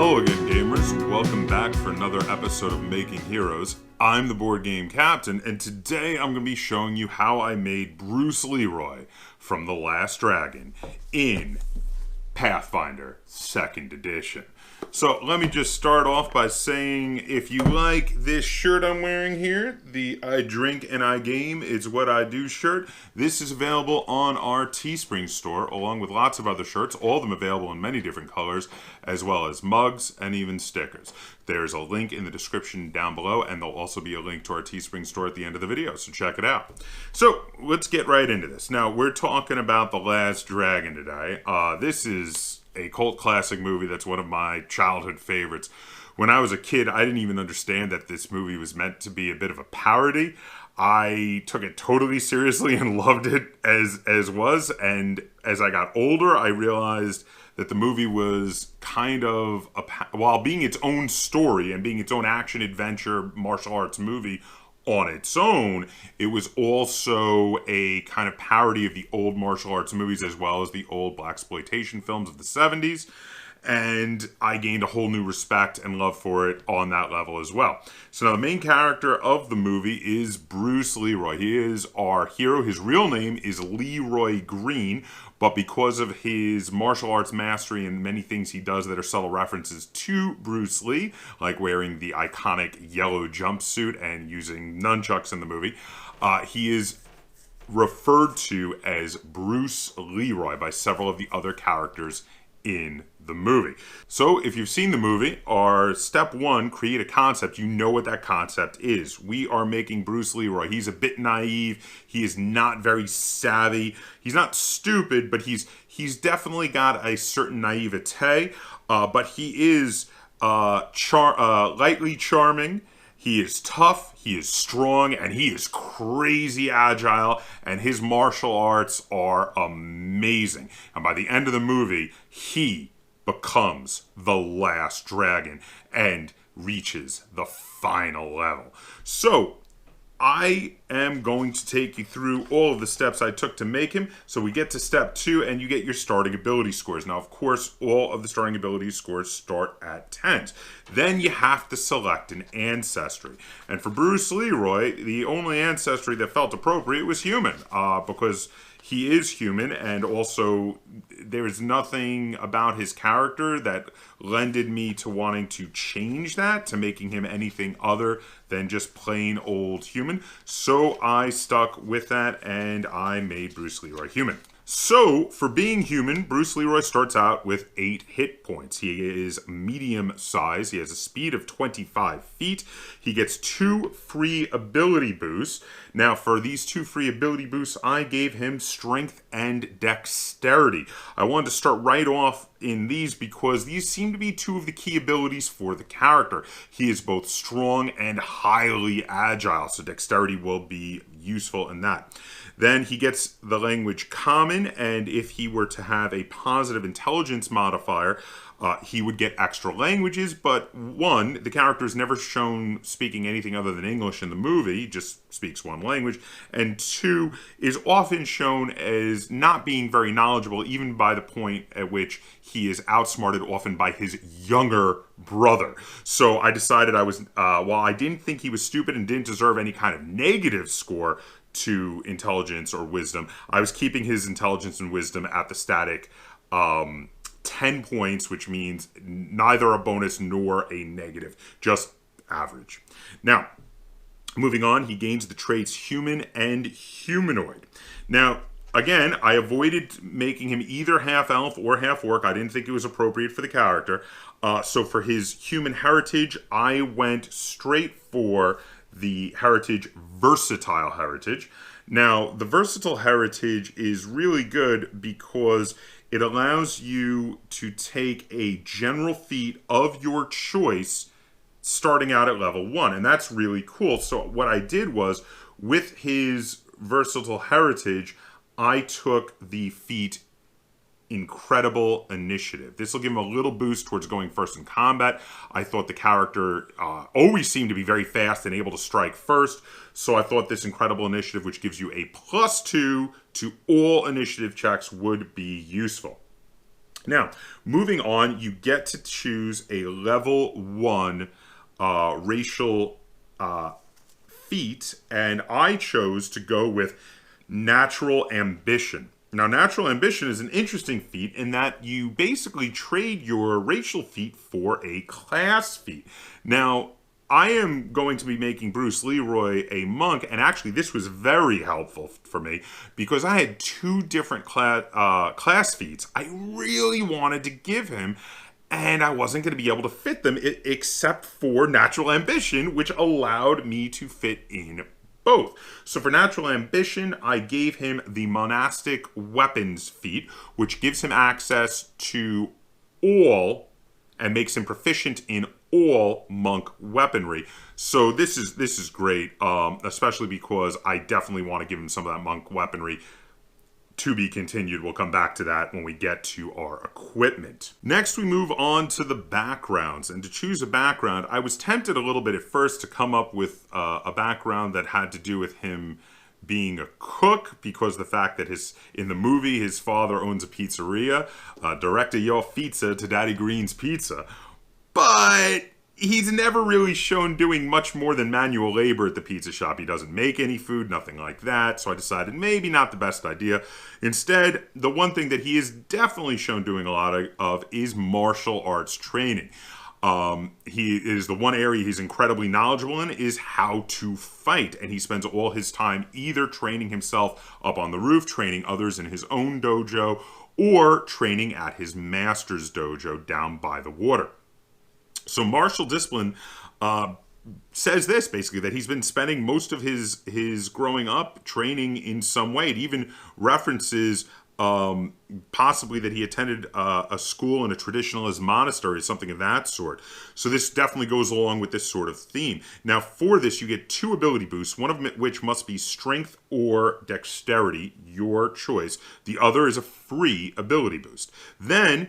Hello again, gamers. Welcome back for another episode of Making Heroes. I'm the board game captain, and today I'm going to be showing you how I made Bruce Leroy from The Last Dragon in Pathfinder 2nd Edition. So let me just start off by saying, if you like this shirt I'm wearing here, the I Drink and I Game Is What I Do shirt, this is available on our Teespring store, along with lots of other shirts, all of them available in many different colors, as well as mugs and even stickers. There's a link in the description down below, and there'll also be a link to our Teespring store at the end of the video, so check it out. So let's get right into this. Now, we're talking about The Last Dragon today. This is a cult classic movie that's one of my childhood favorites. When I was a kid, I didn't even understand that this movie was meant to be a bit of a parody. I took it totally seriously and loved it as was, and as I got older, I realized that the movie was kind of, while being its own story and being its own action-adventure martial arts movie on its own, it was also a kind of parody of the old martial arts movies as well as the old blaxploitation films of the 70s. And I gained a whole new respect and love for it on that level as well. So now the main character of the movie is Bruce Leroy. He is our hero. His real name is Leroy Green, but because of his martial arts mastery and many things he does that are subtle references to Bruce Lee, like wearing the iconic yellow jumpsuit and using nunchucks in the movie, he is referred to as Bruce Leroy by several of the other characters in the movie. So if you've seen the movie, our step one, create a concept, you know what that concept is. We are making Bruce Leroy. He's a bit naive. He is not very savvy. He's not stupid, but he's definitely got a certain naivete, but he is lightly charming. He is tough, he is strong, and he is crazy agile, and his martial arts are amazing. And by the end of the movie, he becomes the last dragon and reaches the final level. So, I am going to take you through all of the steps I took to make him. So we get to step 2 and you get your starting ability scores. Now, of course, all of the starting ability scores start at 10s. Then you have to select an ancestry. And for Bruce Leroy, the only ancestry that felt appropriate was human, because he is human, and also there is nothing about his character that lended me to wanting to change that, to making him anything other than just plain old human. So I stuck with that, and I made Bruce Leroy human. So, for being human, Bruce Leroy starts out with 8 hit points. He is medium size. He has a speed of 25 feet. He gets 2 free ability boosts. Now, for these 2 free ability boosts, I gave him strength and dexterity. I wanted to start right off in these because these seem to be 2 of the key abilities for the character. He is both strong and highly agile, so dexterity will be useful in that. Then he gets the language common, and if he were to have a positive intelligence modifier, he would get extra languages, but 1, the character is never shown speaking anything other than English in the movie, he just speaks 1 language, and 2, is often shown as not being very knowledgeable, even by the point at which he is outsmarted often by his younger brother. So I decided while I didn't think he was stupid and didn't deserve any kind of negative score to intelligence or wisdom, I was keeping his intelligence and wisdom at the static 10 points, which means neither a bonus nor a negative, just average. Now, moving on, he gains the traits human and humanoid. Now, again, I avoided making him either half elf or half orc. I didn't think it was appropriate for the character. So for his human heritage, I went straight for the versatile heritage. Now, the versatile heritage is really good because it allows you to take a general feat of your choice starting out at level 1, and that's really cool. So what I did was, with his versatile heritage, I took the feat Incredible Initiative. This will give him a little boost towards going first in combat. I thought the character always seemed to be very fast and able to strike first, so I thought this Incredible Initiative, which gives you a +2 to all initiative checks, would be useful. Now, moving on, you get to choose a level 1 racial feat, and I chose to go with Natural Ambition. Now, Natural Ambition is an interesting feat in that you basically trade your racial feat for a class feat. Now, I am going to be making Bruce Leroy a monk, and actually this was very helpful for me because I had 2 different class feats I really wanted to give him, and I wasn't going to be able to fit them except for Natural Ambition, which allowed me to fit in both. So for Natural Ambition, I gave him the Monastic Weapons feat, which gives him access to all and makes him proficient in all monk weaponry. So this is great, especially because I definitely want to give him some of that monk weaponry. To be continued. We'll come back to that when we get to our equipment. Next, we move on to the backgrounds. And to choose a background, I was tempted a little bit at first to come up with a background that had to do with him being a cook, because the fact that in the movie his father owns a pizzeria, director your pizza to Daddy Green's Pizza. But he's never really shown doing much more than manual labor at the pizza shop. He doesn't make any food, nothing like that. So I decided maybe not the best idea. Instead, the one thing that he is definitely shown doing a lot of is martial arts training. He is the one area he's incredibly knowledgeable in is how to fight. And he spends all his time either training himself up on the roof, training others in his own dojo, or training at his master's dojo down by the water. So martial discipline says this, basically, that he's been spending most of his growing up training in some way. It even references possibly that he attended a school in a traditionalist monastery, something of that sort. So this definitely goes along with this sort of theme. Now, for this, you get 2 ability boosts, one of which must be strength or dexterity, your choice. The other is a free ability boost. Then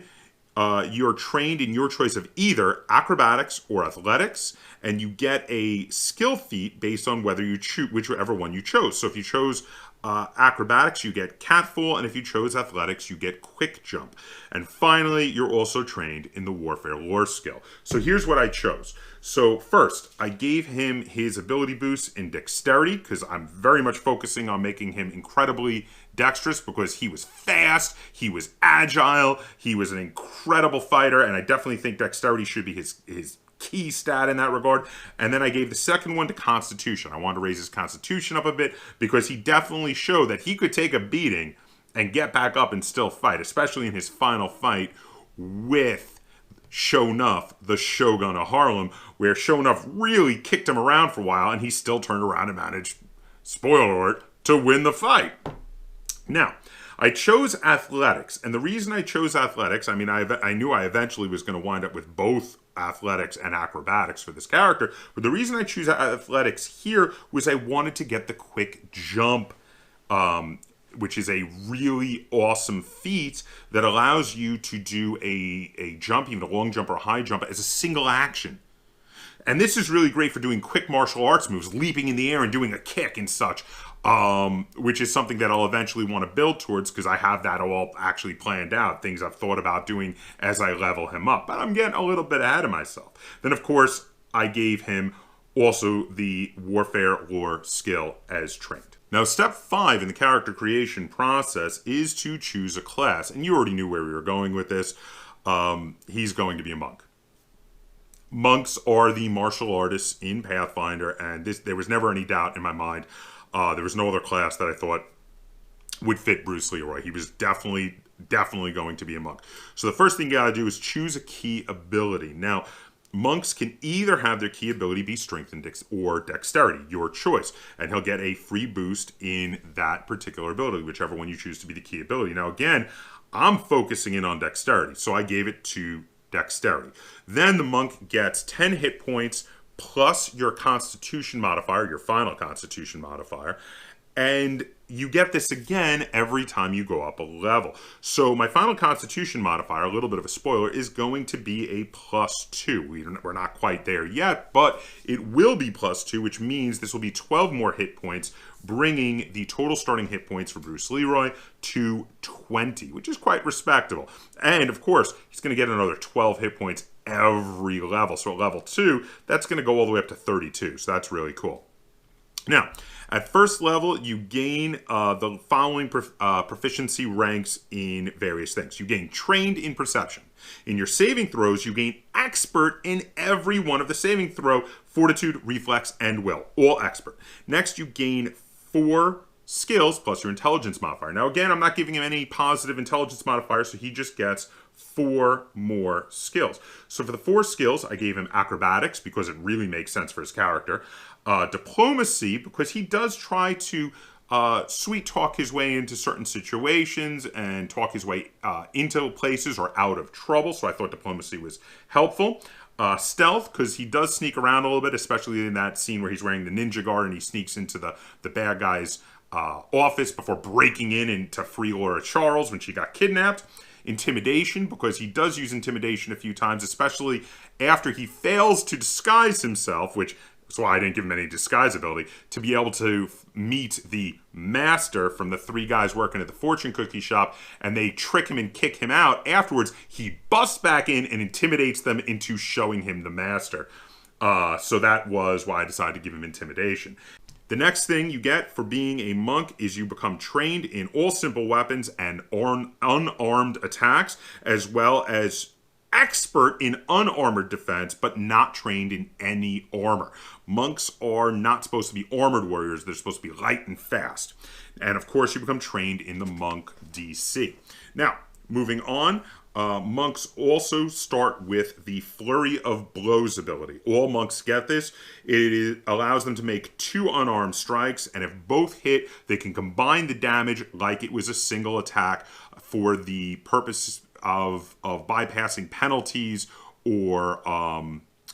you're trained in your choice of either acrobatics or athletics, and you get a skill feat based on whether you choose whichever one you chose. So if you chose acrobatics, you get catfall, and if you chose athletics, you get quick jump. And finally, you're also trained in the warfare lore skill. So here's what I chose. So first, I gave him his ability boost in dexterity, because I'm very much focusing on making him incredibly dexterous, because he was fast, he was agile, he was an incredible fighter, and I definitely think dexterity should be his key stat in that regard. And then I gave the second one to Constitution. I wanted to raise his Constitution up a bit, because he definitely showed that he could take a beating and get back up and still fight, especially in his final fight with Shonuff, the Shogun of Harlem, where Shonuff really kicked him around for a while, and he still turned around and managed, spoiler alert, to win the fight. Now, I chose athletics, and the reason I chose athletics, I mean, I knew I eventually was going to wind up with both athletics and acrobatics for this character, but the reason I choose athletics here was I wanted to get the quick jump, which is a really awesome feat that allows you to do a jump, even a long jump or a high jump, as a single action. And this is really great for doing quick martial arts moves, leaping in the air and doing a kick and such, which is something that I'll eventually want to build towards, because I have that all actually planned out, things I've thought about doing as I level him up. But I'm getting a little bit ahead of myself. Then, of course, I gave him also the warfare lore skill as trained. Now, step 5 in the character creation process is to choose a class. And you already knew where we were going with this. He's going to be a monk. Monks are the martial artists in Pathfinder, and there was never any doubt in my mind. There was no other class that I thought would fit Bruce Leroy. He was definitely going to be a monk. So the first thing you gotta do is choose a key ability. Now, monks can either have their key ability be strength or dexterity, your choice, and he'll get a free boost in that particular ability, whichever one you choose to be the key ability. Now, again, I'm focusing in on dexterity, so I gave it to dexterity. Then the monk gets 10 hit points plus your Constitution modifier, your final Constitution modifier, and you get this again every time you go up a level. So my final Constitution modifier, a little bit of a spoiler, is going to be a +2. We're not quite there yet, but it will be +2, which means this will be 12 more hit points bringing the total starting hit points for Bruce Leroy to 20, which is quite respectable. And of course, he's going to get another 12 hit points every level. So at level 2, that's going to go all the way up to 32. So that's really cool. Now, at first level, you gain the following proficiency ranks in various things. You gain trained in perception. In your saving throws, you gain expert in every one of the saving throw, fortitude, reflex, and will. All expert. Next, you gain 4 skills plus your intelligence modifier. Now, again, I'm not giving him any positive intelligence modifier, so he just gets 4 more skills. So for the 4 skills, I gave him acrobatics because it really makes sense for his character. Diplomacy, because he does try to sweet talk his way into certain situations and talk his way into places or out of trouble. So I thought diplomacy was helpful. Stealth, because he does sneak around a little bit, especially in that scene where he's wearing the ninja guard and he sneaks into the bad guy's office before breaking in into free Laura Charles when she got kidnapped. Intimidation, because he does use intimidation a few times, especially after he fails to disguise himself, which is why I didn't give him any disguise ability, to be able to meet the master from the 3 guys working at the fortune cookie shop, and they trick him and kick him out. Afterwards, he busts back in and intimidates them into showing him the master. So that was why I decided to give him intimidation. The next thing you get for being a monk is you become trained in all simple weapons and unarmed attacks, as well as expert in unarmored defense, but not trained in any armor. Monks are not supposed to be armored warriors. They're supposed to be light and fast. And of course, you become trained in the monk DC. Now, moving on, monks also start with the Flurry of Blows ability. All monks get this. It allows them to make 2 unarmed strikes, and if both hit, they can combine the damage like it was a single attack for the purpose of bypassing penalties or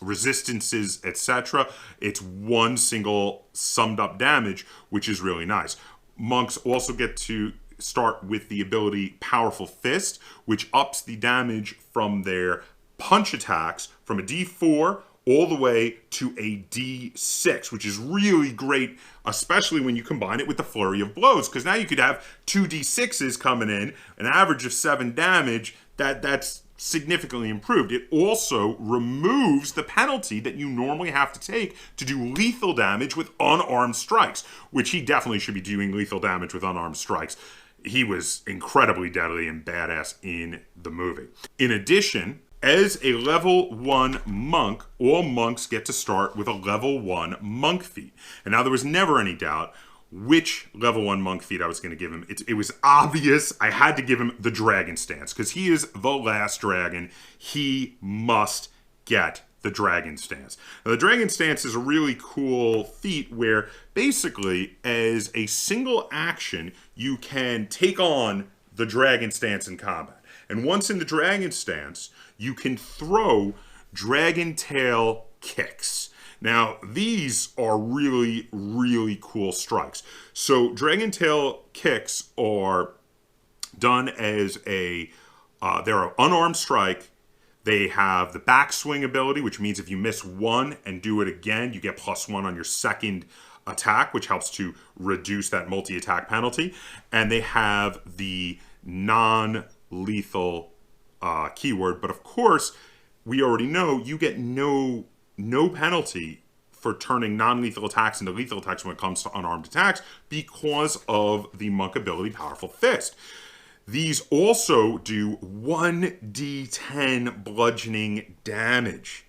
resistances, etc. It's one single summed up damage, which is really nice. Monks also get to start with the ability Powerful Fist, which ups the damage from their punch attacks from a D4 all the way to a D6, which is really great, especially when you combine it with the Flurry of Blows, because now you could have 2 D6s coming in, an average of 7 damage. That's significantly improved. It also removes the penalty that you normally have to take to do lethal damage with unarmed strikes, which he definitely should be doing lethal damage with unarmed strikes. He was incredibly deadly and badass in the movie. In addition, as a level 1 monk, all monks get to start with a level 1 monk feat. And now there was never any doubt which level 1 monk feat I was going to give him. It was obvious I had to give him the Dragon Stance, because he is the last dragon. He must get the Dragon Stance. Now, the Dragon Stance is a really cool feat where basically as a single action, you can take on the Dragon Stance in combat. And once in the Dragon Stance, you can throw Dragon Tail kicks. Now, these are really, really cool strikes. So, Dragon Tail kicks are done as they're an unarmed strike. They have the backswing ability, which means if you miss one and do it again, you get +1 on your second attack, which helps to reduce that multi-attack penalty. And they have the non-lethal keyword. But of course, we already know you get no penalty for turning non-lethal attacks into lethal attacks when it comes to unarmed attacks because of the monk ability Powerful Fist. These also do 1d10 bludgeoning damage.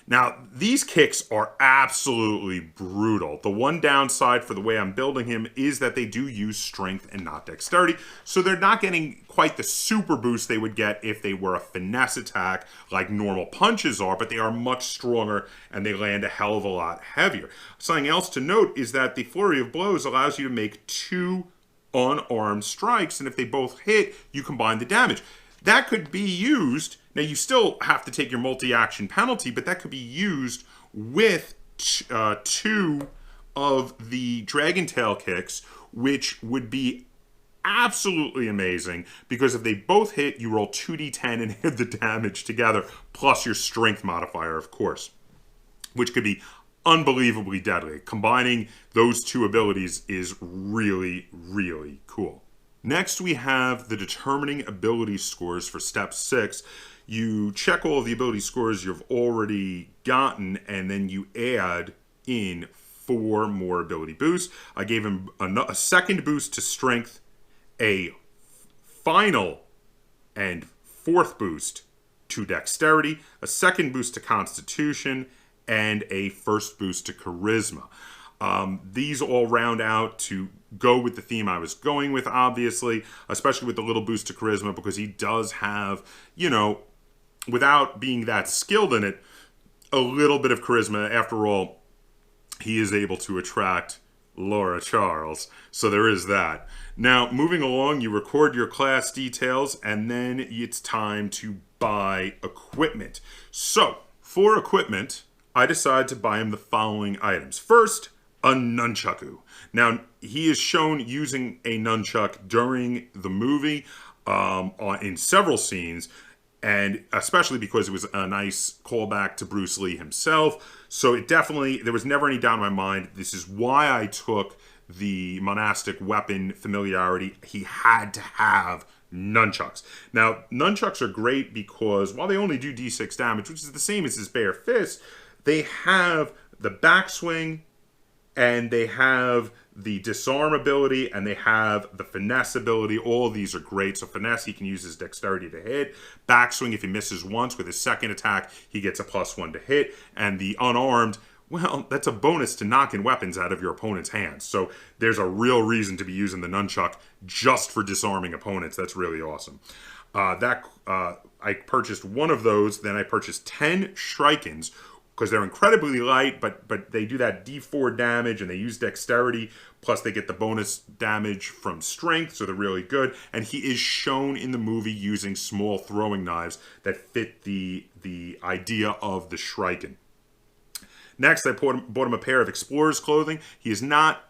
Now, these kicks are absolutely brutal. The one downside for the way I'm building him is that they do use strength and not dexterity, so they're not getting quite the super boost they would get if they were a finesse attack like normal punches are, but they are much stronger and they land a hell of a lot heavier. Something else to note is that the Flurry of Blows allows you to make 2 unarmed strikes, and if they both hit, you combine the damage. That could be used, now you still have to take your multi-action penalty, but that could be used with 2 of the Dragon Tail kicks, which would be absolutely amazing, because if they both hit, you roll 2d10 and hit the damage together, plus your strength modifier, of course, which could be unbelievably deadly. Combining those two abilities is really, really cool. Next, we have the determining ability scores for step 6. You check all of the ability scores you've already gotten, and then you add in 4 more ability boosts. I gave him a second boost to strength, a final and 4th boost to dexterity, a second boost to constitution, and a first boost to charisma. These all round out to go with the theme I was going with, obviously, especially with the little boost to charisma, because he does have, without being that skilled in it, a little bit of charisma. After all, he is able to attract Laura Charles, so there is that. Now, moving along, you record your class details, and then it's time to buy equipment. So, for equipment, I decided to buy him the following items. First, a nunchucku. Now, he is shown using a nunchuck during the movie in several scenes, and especially because it was a nice callback to Bruce Lee himself. So it definitely, there was never any doubt in my mind. This is why I took the monastic weapon familiarity. He had to have nunchucks. Now, nunchucks are great because while they only do d6 damage, which is the same as his bare fist, they have the backswing, and they have the disarm ability, and they have the finesse ability. All of these are great. So finesse, he can use his dexterity to hit. Backswing, if he misses once with his second attack, he gets a +1 to hit. And the unarmed, well, that's a bonus to knocking weapons out of your opponent's hands. So there's a real reason to be using the nunchuck just for disarming opponents. That's really awesome. I purchased one of those. Then I purchased 10 Shrikens, because they're incredibly light, but they do that D4 damage, and they use dexterity, plus they get the bonus damage from strength, so they're really good. And he is shown in the movie using small throwing knives that fit the idea of the Shriken. Next, I bought him a pair of Explorer's clothing. He is not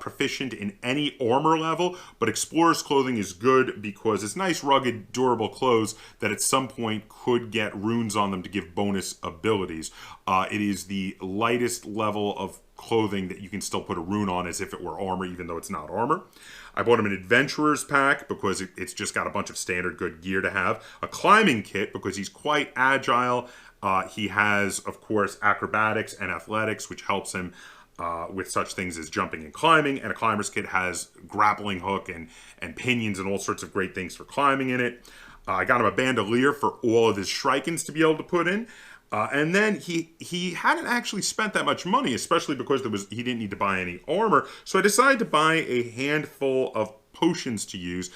proficient in any armor level, but Explorer's clothing is good because it's nice, rugged, durable clothes that at some point could get runes on them to give bonus abilities. It is the lightest level of clothing that you can still put a rune on as if it were armor, even though it's not armor. I bought him an Adventurer's Pack because it's just got a bunch of standard good gear to have. A climbing kit because he's quite agile. He has, of course, acrobatics and athletics, which helps him with such things as jumping and climbing. And a climber's kit has grappling hook and pinions and all sorts of great things for climbing in it. I got him a bandolier for all of his Shrikens to be able to put in. And then he hadn't actually spent that much money, especially because he didn't need to buy any armor. So I decided to buy a handful of potions to use,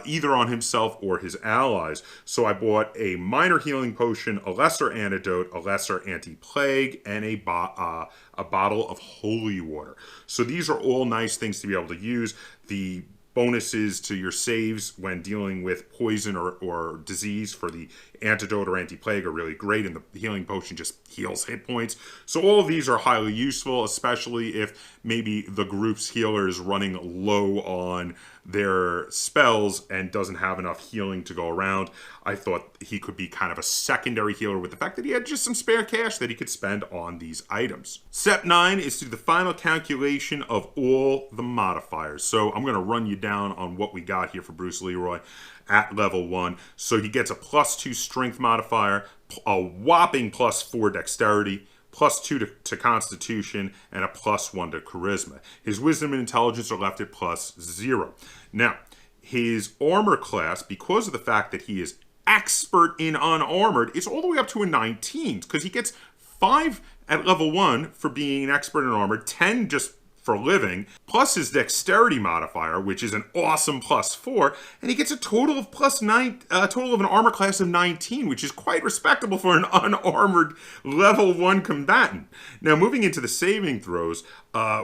either on himself or his allies. So I bought a minor healing potion, a lesser antidote, a lesser anti-plague, and a bottle of holy water. So these are all nice things to be able to use. The bonuses to your saves when dealing with poison or disease for the antidote or anti-plague are really great, and the healing potion just heals hit points. So all of these are highly useful, especially if maybe the group's healer is running low on their spells and doesn't have enough healing to go around. I thought he could be kind of a secondary healer with the fact that he had just some spare cash that he could spend on these items. Step 9 is to do the final calculation of all the modifiers. So I'm going to run you down on what we got here for Bruce Leroy at level 1. So he gets a +2 strength modifier, a whopping +4 dexterity, +2 to constitution, and a +1 to charisma. His wisdom and intelligence are left at +0. Now, his armor class, because of the fact that he is expert in unarmored, is all the way up to a 19, because he gets 5 at level 1 for being an expert in armored, 10 just for living, plus his dexterity modifier, which is an awesome +4, and he gets a total of total of an armor class of 19, which is quite respectable for an unarmored level 1 combatant. Now, moving into the saving throws,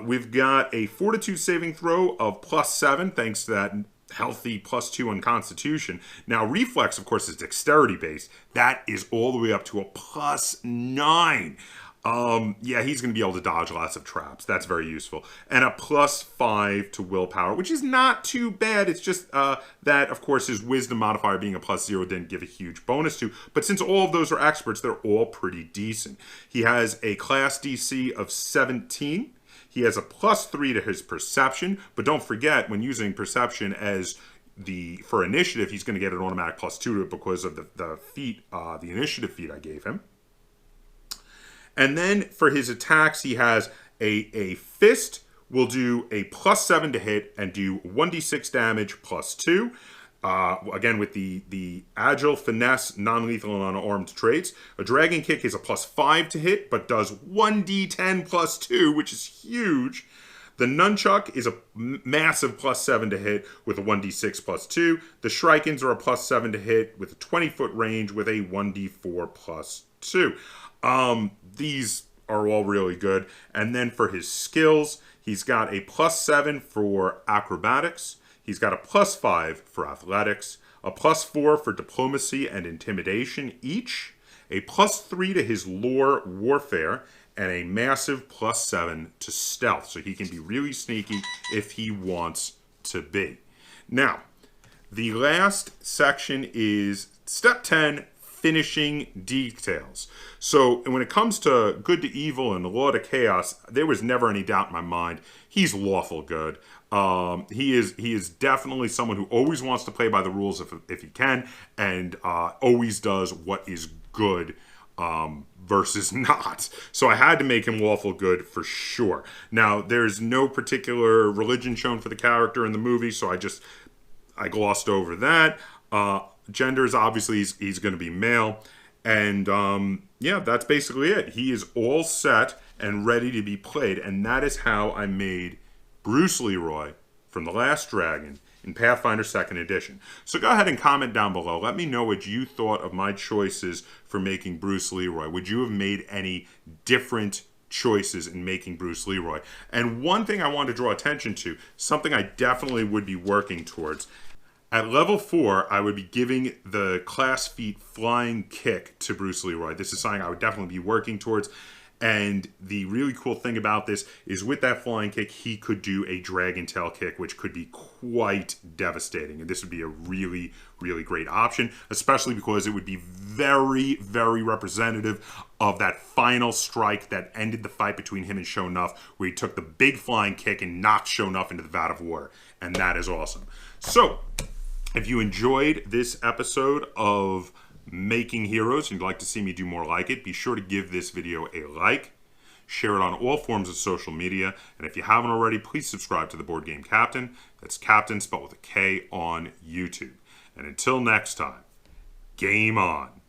we've got a Fortitude saving throw of +7, thanks to that healthy +2 on Constitution. Now, Reflex, of course, is dexterity based. That is all the way up to a +9. Yeah, he's going to be able to dodge lots of traps. That's very useful. And a +5 to willpower, which is not too bad. It's just that, of course, his wisdom modifier being a +0 didn't give a huge bonus to. But since all of those are experts, they're all pretty decent. He has a class DC of 17. He has a +3 to his perception. But don't forget, when using perception as for initiative, he's going to get an automatic +2 to it because of the feat, the initiative feat I gave him. And then for his attacks, he has a fist will do a +7 to hit and do 1d6 damage +2. Again, with the agile, finesse, non-lethal, and unarmed traits. A dragon kick is a +5 to hit, but does 1d10 +2, which is huge. The nunchuck is a massive +7 to hit with a 1d6 +2. The shrikens are a +7 to hit with a 20-foot range with a 1d4 +2. These are all really good. And then for his skills, he's got a +7 for acrobatics. He's got a +5 for athletics, a +4 for diplomacy and intimidation each, a +3 to his lore warfare, and a massive +7 to stealth. So he can be really sneaky if he wants to be. Now, the last section is step 10, finishing details. So when it comes to good to evil and law to chaos, there was never any doubt in my mind. He's lawful good. He is definitely someone who always wants to play by the rules if he can, and always does what is good versus not. So I had to make him lawful good for sure. Now, there's no particular religion shown for the character in the movie, so I glossed over that. Genders, obviously, he's going to be male. And yeah, that's basically it. He is all set and ready to be played. And that is how I made Bruce Leroy from The Last Dragon in Pathfinder 2nd Edition. So go ahead and comment down below. Let me know what you thought of my choices for making Bruce Leroy. Would you have made any different choices in making Bruce Leroy? And one thing I want to draw attention to, something I definitely would be working towards. At level 4, I would be giving the class feat Flying Kick to Bruce Leroy. This is something I would definitely be working towards. And the really cool thing about this is with that Flying Kick, he could do a Dragon Tail Kick, which could be quite devastating. And this would be a really, really great option, especially because it would be very, very representative of that final strike that ended the fight between him and Sho'nuff, where he took the big Flying Kick and knocked Sho'nuff into the vat of water. And that is awesome. So, if you enjoyed this episode of Making Heroes and you'd like to see me do more like it, be sure to give this video a like, share it on all forms of social media, and if you haven't already, please subscribe to the Board Game Kaptain. That's Kaptain spelled with a K on YouTube. And until next time, game on.